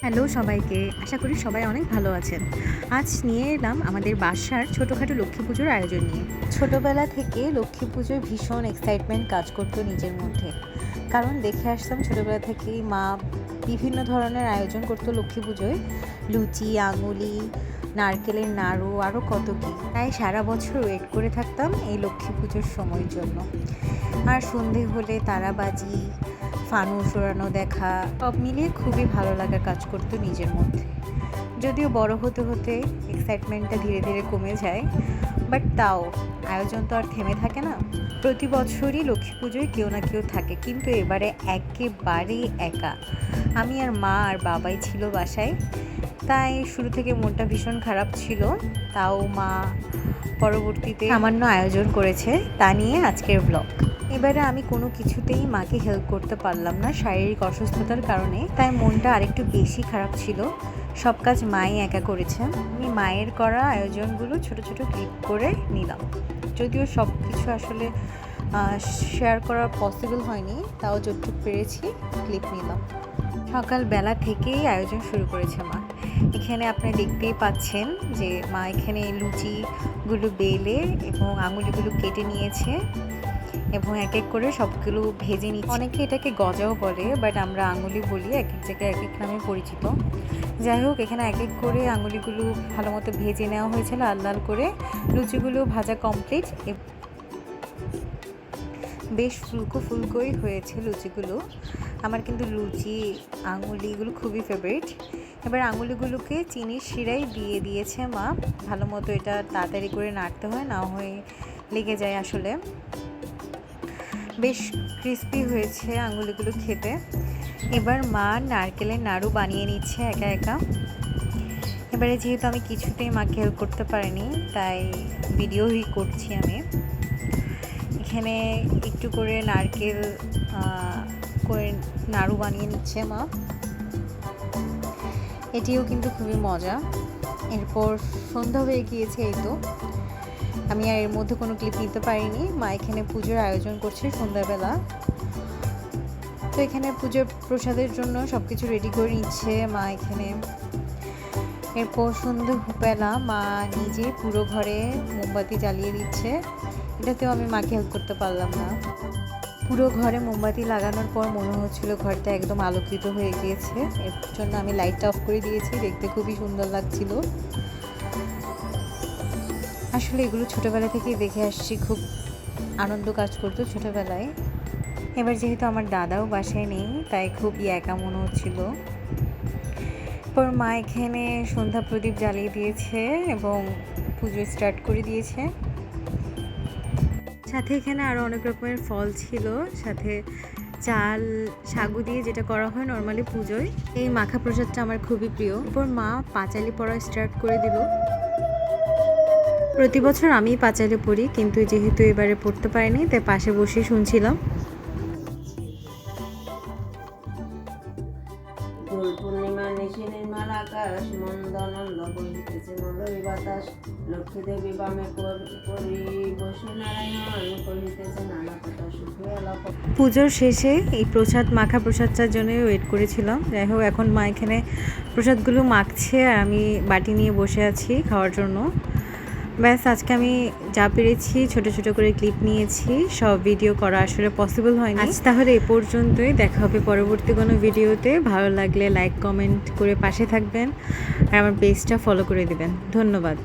Hello সবাইকে, আশা করি সবাই অনেক ভালো আছেন। আজ নিয়ে এলাম আমাদের বাসার ছোটোখাটো লক্ষ্মী পুজোর আয়োজন নিয়ে। ছোটোবেলা থেকে লক্ষ্মী পুজোর ভীষণ এক্সাইটমেন্ট কাজ করতো নিজের মধ্যে, কারণ দেখে আসতাম ছোটোবেলা থেকেই মা বিভিন্ন ধরনের আয়োজন করতো লক্ষ্মী পুজোয়। লুচি, আঙুলি, নারকেলের নাড়ু, আরও কত কী। তাই সারা বছর ওয়েট করে থাকতাম এই লক্ষ্মী পুজোর সময়ের জন্য। আর সন্ধে হলে তারাবাজি, ফানুস ওড়ানো দেখা, সব মিলিয়ে খুবই ভালো লাগা কাজ করতো নিজের মধ্যে। যদিও বড় হতে হতে এক্সাইটমেন্টটা ধীরে ধীরে কমে যায়, বাট তাও আয়োজন তো আর থেমে থাকে না। প্রতি বছরই লক্ষ্মী পুজোয় কেউ না কেউ থাকে, কিন্তু এবারে একেবারেই একা। আমি আর মা আর বাবাই ছিল বাসায়, তাই শুরু থেকে মনটা ভীষণ খারাপ ছিল। তাও মা পরবর্তীতে সামান্য আয়োজন করেছে, তা নিয়ে আজকের ব্লগ। এবারে আমি কোনো কিছুতেই মাকে হেল্প করতে পারলাম না শারীরিক অসুস্থতার কারণে, তাই মনটা আরেকটু বেশি খারাপ ছিল। সব কাজ মাই একা করেছে। আমি মায়ের করা আয়োজনগুলো ছোট ছোট ক্লিপ করে নিলাম, যদিও সব কিছু আসলে শেয়ার করা পসিবল হয়নি, তাও যতটুকু পেরেছি ক্লিপ নিলাম। সকালবেলা থেকেই আয়োজন শুরু করেছে মা। এখানে আপনি দেখতেই পাচ্ছেন যে মা এখানে লুচিগুলো বেলে এবং আঙুলিগুলো কেটে নিয়েছে এবং এক এক করে সবগুলো ভেজে নিচ্ছে। অনেকে এটাকে গজাও বলে, বাট আমরা আঙুলি বলি, এক এক জায়গায় এক এক নামে পরিচিত। যাই হোক, এখানে এক এক করে আঙুলিগুলো ভালো মতো ভেজে নেওয়া হয়েছে লাল লাল করে। লুচিগুলো ভাজা কমপ্লিট, বেশ ফুলকো ফুলকোই হয়েছে লুচিগুলো। আমার কিন্তু লুচি, আঙুলিগুলো খুবই ফেভারিট। এবার আঙুলিগুলোকে চিনির শিরায় দিয়ে দিয়েছে মা। ভালো মতো এটা তাড়াতাড়ি করে নাড়তে হয়, না হয়ে লেগে যায় আসলে। বেশ ক্রিস্পি হয়েছে আঙুলিগুলো খেতে। এবার মা নারকেলের নাড়ু বানিয়ে নিচ্ছে একা একা। এবারে যেহেতু আমি কিছুতেই মাকে হেল্প করতে পারিনি, তাই ভিডিওই করছি আমি। এখানে একটু করে নারকেল করে নাড়ু বানিয়ে নিচ্ছে মা। এটিও কিন্তু খুবই মজা। এরপর সন্ধ্যা হয়ে গিয়েছে, এই তো। আমি আর এর মধ্যে কোনো ক্লিপ নিতে পারিনি। মা এখানে পুজোর আয়োজন করছে সন্ধ্যাবেলা। তো এখানে পুজোর প্রসাদের জন্য সব কিছু রেডি করে নিচ্ছে মা এখানে। এরপর সন্ধ্যাবেলা মা নিজে পুরো ঘরে মোমবাতি জ্বালিয়ে দিচ্ছে। এটাতেও আমি মাকে হেল্প করতে পারলাম না। পুরো ঘরে মোমবাতি লাগানোর পর মনে হচ্ছিল ঘরটা একদম আলোকিত হয়ে গিয়েছে। এর জন্য আমি লাইটটা অফ করে দিয়েছি, দেখতে খুবই সুন্দর লাগছিল। আসলে এগুলো ছোটোবেলা থেকেই দেখে আসছি, খুব আনন্দ কাজ করতো ছোটোবেলায়। এবার যেহেতু আমার দাদাও বাসায় নেই, তাই খুবই একা মনে হচ্ছিল। এরপর মা এখানে সন্ধ্যা প্রদীপ জ্বালিয়ে দিয়েছে এবং পুজো স্টার্ট করে দিয়েছে। সাথে এখানে আরও অনেক রকমের ফল ছিল, সাথে চাল সাগু দিয়ে যেটা করা হয় নর্মালি পুজোয়। এই মাখা প্রসাদটা আমার খুবই প্রিয়। এরপর মা পাঁচালি পড়া স্টার্ট করে দিল। প্রতি বছর আমি পাঁচালি পড়ি, কিন্তু যেহেতু এবারে পড়তে পারিনি, তাই পাশে বসে শুনছিলাম। দোল পূর্ণিমা নিশি নির্মল আকাশ, মন্দানন্দ বহিতেছে মলয় বাতাস, লক্ষ্মী দেবী বামে করি বসে নারায়ণ কহিতেছে নানা কথা সুখে আলাপ। পুজোর শেষে এই প্রসাদ মাখা প্রসাদটার জন্য ওয়েট করেছিলাম। যাই হোক, এখন মা এখানে প্রসাদগুলো মাখছে আর আমি বাটি নিয়ে বসে আছি খাওয়ার জন্য। ব্যাস, আজকে আমি যা পেরেছি ছোট ছোট করে ক্লিপ নিয়েছি, সব ভিডিও করা আসলে পসিবল হয়নি। আজ তাহলে এ পর্যন্তই, দেখা হবে পরবর্তী কোনো ভিডিওতে। ভালো লাগলে লাইক কমেন্ট করে পাশে থাকবেন আর আমার পেজটা ফলো করে দিবেন। ধন্যবাদ।